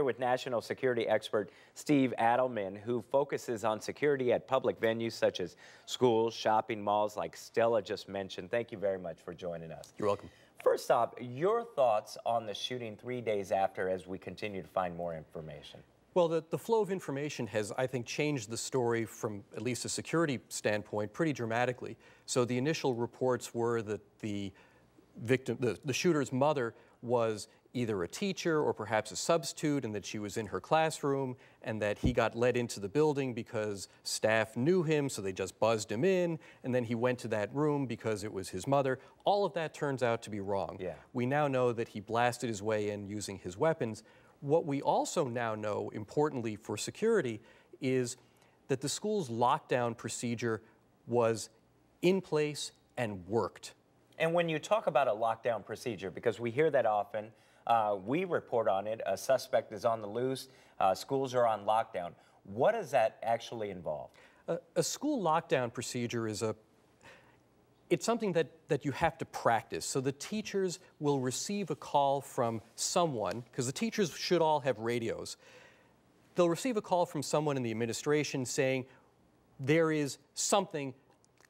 with national security expert Steve Adelman, who focuses on security at public venues such as schools, shopping malls, like Stella just mentioned. Thank you very much for joining us. You're welcome. First off, your thoughts on the shooting 3 days after as we continue to find more information? Well, the flow of information has, I think, changed the story from at least a security standpoint pretty dramatically. So the initial reports were that the shooter's mother was either a teacher or perhaps a substitute, and that she was in her classroom, and that he got let into the building because staff knew him, so they just buzzed him in, and then he went to that room because it was his mother. All of that turns out to be wrong. Yeah. We now know that he blasted his way in using his weapons. What we also now know, importantly for security, is that the school's lockdown procedure was in place and worked. And when you talk about a lockdown procedure, because we hear that often, we report on it, a suspect is on the loose, schools are on lockdown. What does that actually involve? A school lockdown procedure is it's something that you have to practice. So the teachers will receive a call from someone, because the teachers should all have radios. They'll receive a call from someone in the administration saying, there is something,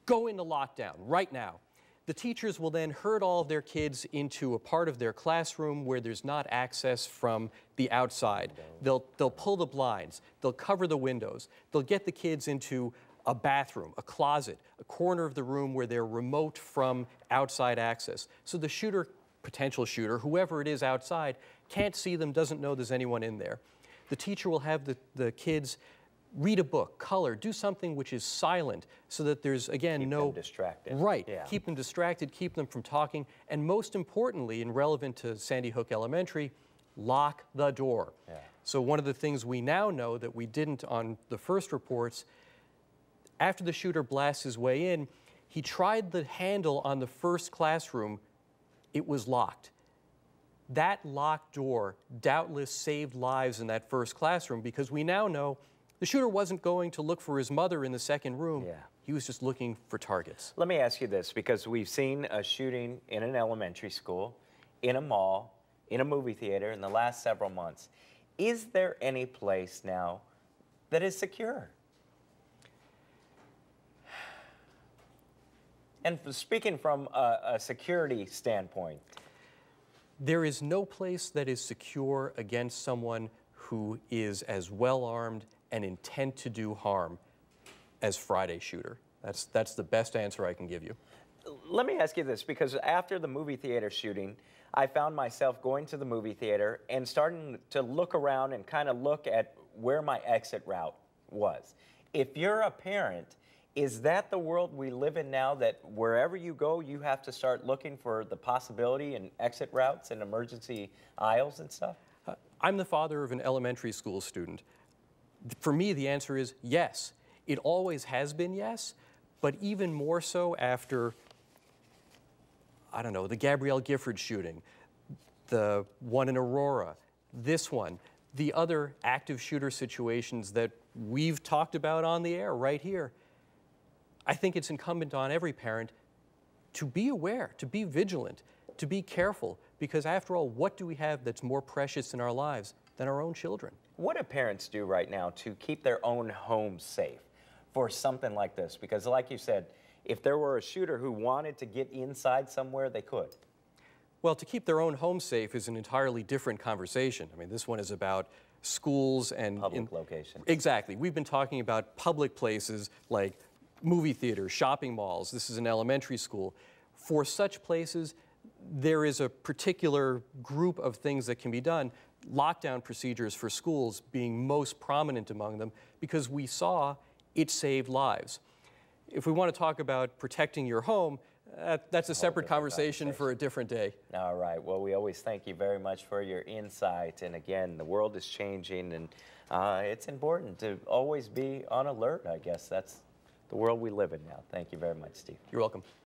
go into lockdown right now. The teachers will then herd all of their kids into a part of their classroom where there's not access from the outside. They'll pull the blinds, they'll cover the windows, they'll get the kids into a bathroom, a closet, a corner of the room where they're remote from outside access. So the shooter, potential shooter, whoever it is outside, can't see them, doesn't know there's anyone in there. The teacher will have the kids read a book, color, do something which is silent so that there's, again, keep them distracted. Right. Yeah. Keep them distracted, keep them from talking, and most importantly, and relevant to Sandy Hook Elementary, lock the door. Yeah. So one of the things we now know that we didn't on the first reports, after the shooter blasts his way in, he tried the handle on the first classroom. It was locked. That locked door doubtless saved lives in that first classroom, because we now know the shooter wasn't going to look for his mother in the second room. Yeah. He was just looking for targets. Let me ask you this, because we've seen a shooting in an elementary school, in a mall, in a movie theater in the last several months. Is there any place now that is secure? And speaking from a security standpoint, there is no place that is secure against someone who is as well armed and intent to do harm as Friday's shooter. That's the best answer I can give you. Let me ask you this, because after the movie theater shooting, I found myself going to the movie theater and starting to look around and kind of look at where my exit route was. If you're a parent, is that the world we live in now, that wherever you go, you have to start looking for the possibility and exit routes and emergency aisles and stuff? I'm the father of an elementary school student. For me, the answer is yes. It always has been yes, but even more so after, I don't know, the Gabrielle Gifford shooting, the one in Aurora, this one, the other active shooter situations that we've talked about on the air right here. I think it's incumbent on every parent to be aware, to be vigilant, to be careful, because after all, what do we have that's more precious in our lives than our own children? What do parents do right now to keep their own homes safe for something like this? Because like you said, if there were a shooter who wanted to get inside somewhere, they could. Well, to keep their own home safe is an entirely different conversation. I mean, this one is about schools and public locations. Exactly. We've been talking about public places like movie theaters, shopping malls. This is an elementary school. For such places, there is a particular group of things that can be done, lockdown procedures for schools being most prominent among them, because we saw it saved lives. If we want to talk about protecting your home, that's a separate conversation for a different day. All right. Well, we always thank you very much for your insight. And again, the world is changing, and it's important to always be on alert, I guess. That's the world we live in now. Thank you very much, Steve. You're welcome.